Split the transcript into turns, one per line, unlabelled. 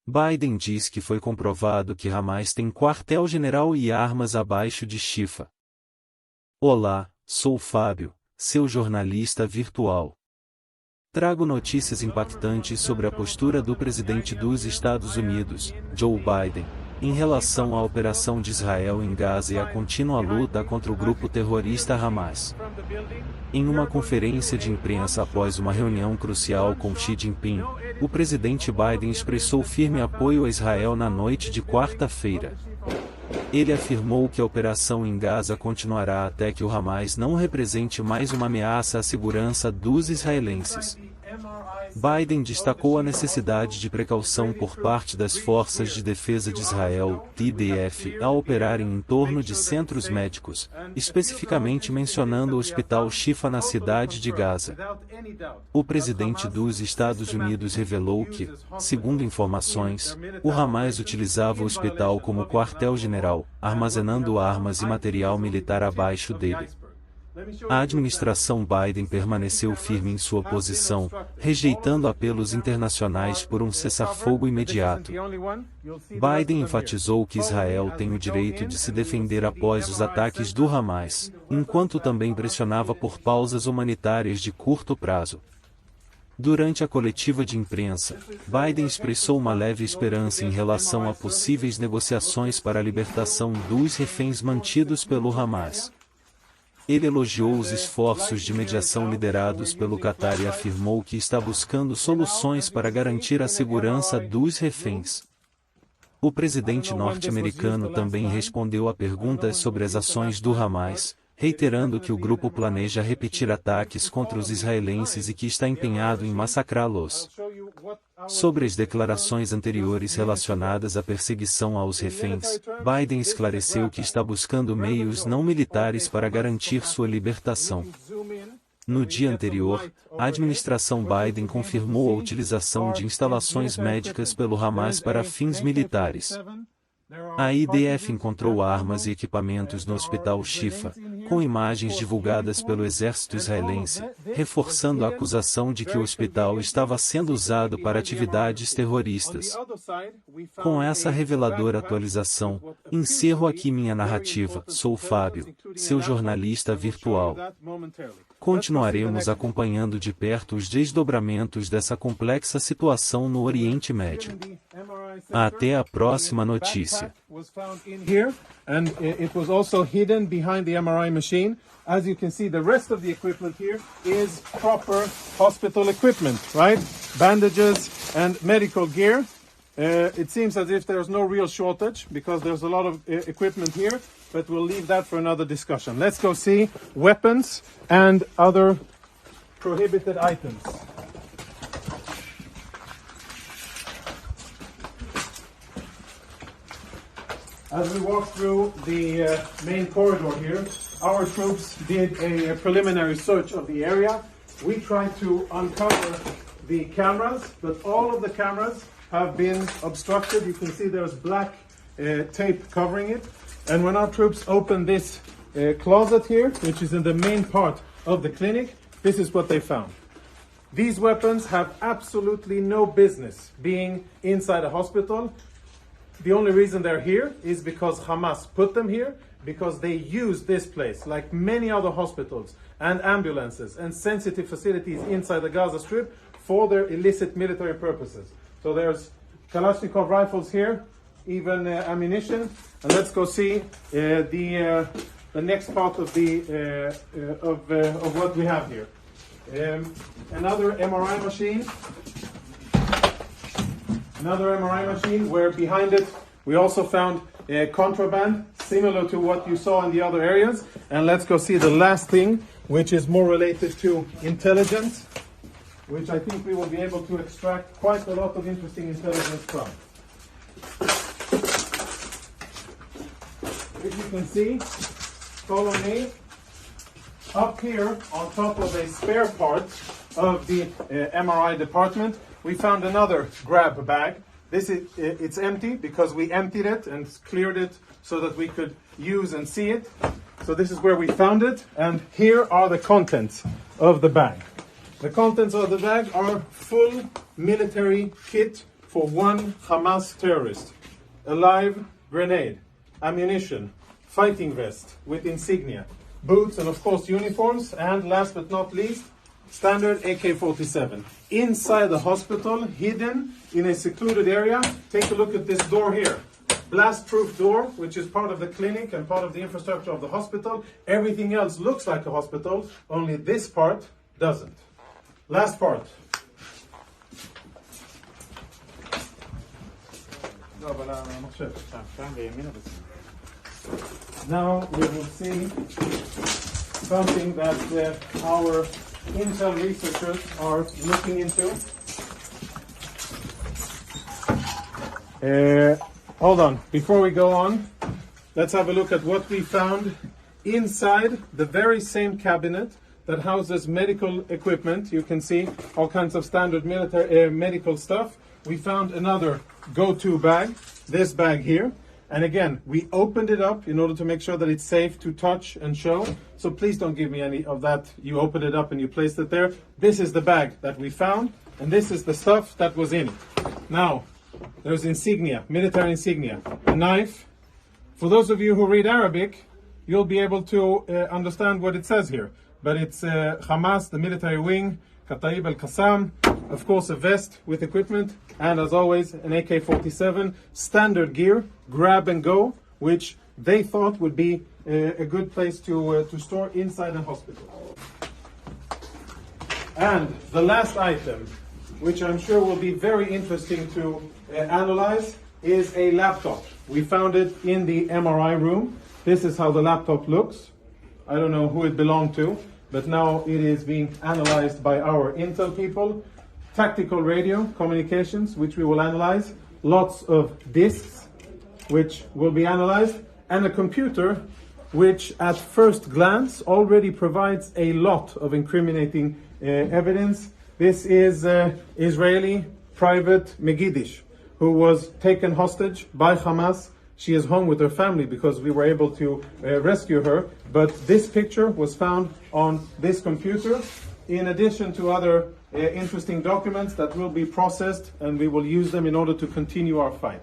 Biden diz que foi comprovado que Hamas tem quartel-general e armas abaixo de Shifa. Olá, sou Fábio, seu jornalista virtual. Trago notícias impactantes sobre a postura do presidente dos Estados Unidos, Joe Biden, em relação à operação de Israel em Gaza e à contínua luta contra o grupo terrorista Hamas. Em uma conferência de imprensa após uma reunião crucial com Xi Jinping, o presidente Biden expressou firme apoio a Israel na noite de quarta-feira. Ele afirmou que a operação em Gaza continuará até que o Hamas não represente mais uma ameaça à segurança dos israelenses. Biden destacou a necessidade de precaução por parte das Forças de Defesa de Israel, IDF, ao operarem em torno de centros médicos, especificamente mencionando o Hospital Shifa na cidade de Gaza. O presidente dos Estados Unidos revelou que, segundo informações, o Hamas utilizava o hospital como quartel-general, armazenando armas e material militar abaixo dele. A administração Biden permaneceu firme em sua posição, rejeitando apelos internacionais por um cessar-fogo imediato. Biden enfatizou que Israel tem o direito de se defender após os ataques do Hamas, enquanto também pressionava por pausas humanitárias de curto prazo. Durante a coletiva de imprensa, Biden expressou uma leve esperança em relação a possíveis negociações para a libertação dos reféns mantidos pelo Hamas. Ele elogiou os esforços de mediação liderados pelo Catar e afirmou que está buscando soluções para garantir a segurança dos reféns. O presidente norte-americano também respondeu a perguntas sobre as ações do Hamas, reiterando que o grupo planeja repetir ataques contra os israelenses e que está empenhado em massacrá-los. Sobre as declarações anteriores relacionadas à perseguição aos reféns, Biden esclareceu que está buscando meios não militares para garantir sua libertação. No dia anterior, a administração Biden confirmou a utilização de instalações médicas pelo Hamas para fins militares. A IDF encontrou armas e equipamentos no Hospital Shifa, com imagens divulgadas pelo exército israelense, reforçando a acusação de que o hospital estava sendo usado para atividades terroristas. Com essa reveladora atualização, encerro aqui minha narrativa. Sou Fábio, seu jornalista virtual. Continuaremos acompanhando de perto os desdobramentos dessa complexa situação no Oriente Médio. Até a próxima notícia.
And it was also hidden behind the MRI machine. As you can see, the rest of the equipment here is proper hospital equipment, right? Bandages and medical gear. It seems as if there's no real shortage because there's a lot of equipment here, but we'll leave that for another discussion. Let's go see weapons and other prohibited items. As we walk through the main corridor here, our troops did a preliminary search of the area. We tried to uncover the cameras, but all of the cameras have been obstructed. You can see there's black tape covering it. And when our troops opened this closet here, which is in the main part of the clinic, this is what they found. These weapons have absolutely no business being inside a hospital. The only reason they're here is because Hamas put them here, because they use this place, like many other hospitals and ambulances and sensitive facilities inside the Gaza Strip, for their illicit military purposes. So there's Kalashnikov rifles here, even ammunition. And let's go see the next part of the of what we have here. Another MRI machine. Another MRI machine where behind it we also found contraband similar to what you saw in the other areas. And let's go see the last thing, which is more related to intelligence, which I think we will be able to extract quite a lot of interesting intelligence from. If you can see, follow me. Up here on top of a spare part of the MRI department, we found another grab bag. It's empty because we emptied it and cleared it so that we could use and see it. So this is where we found it, and here are the contents of the bag. The contents of the bag are full military kit for one Hamas terrorist. A live grenade, ammunition, fighting vest with insignia, boots, and of course uniforms, and last but not least, standard AK-47. Inside the hospital, hidden in a secluded area, take a look at this door here. Blast-proof door, which is part of the clinic and part of the infrastructure of the hospital. Everything else looks like a hospital, only this part doesn't. Last part. Now we will see something that our Intel researchers are looking into. Hold on, before we go on, let's have a look at what we found inside the very same cabinet that houses medical equipment. You can see all kinds of standard military medical stuff. We found another go-to bag, this bag here. And again, we opened it up in order to make sure that it's safe to touch and show. So please don't give me any of that. You opened it up and you placed it there. This is the bag that we found, and this is the stuff that was in it. Now, there's insignia, military insignia, a knife. For those of you who read Arabic, you'll be able to understand what it says here. But it's Hamas, the military wing, Kataib al-Qassam, of course a vest with equipment, and as always an AK-47, standard gear, grab and go, which they thought would be a good place to store inside a hospital. And the last item, which I'm sure will be very interesting to analyze, is a laptop. We found it in the MRI room. This is how the laptop looks. I don't know who it belonged to, but now it is being analyzed by our Intel people. Tactical radio communications, which we will analyze. Lots of disks, which will be analyzed. And a computer, which at first glance already provides a lot of incriminating evidence. This is Israeli private Megidish, who was taken hostage by Hamas. She is home with her family because we were able to rescue her. But this picture was found on this computer, in addition to other interesting documents that will be processed, and we will use them in order to continue our fight.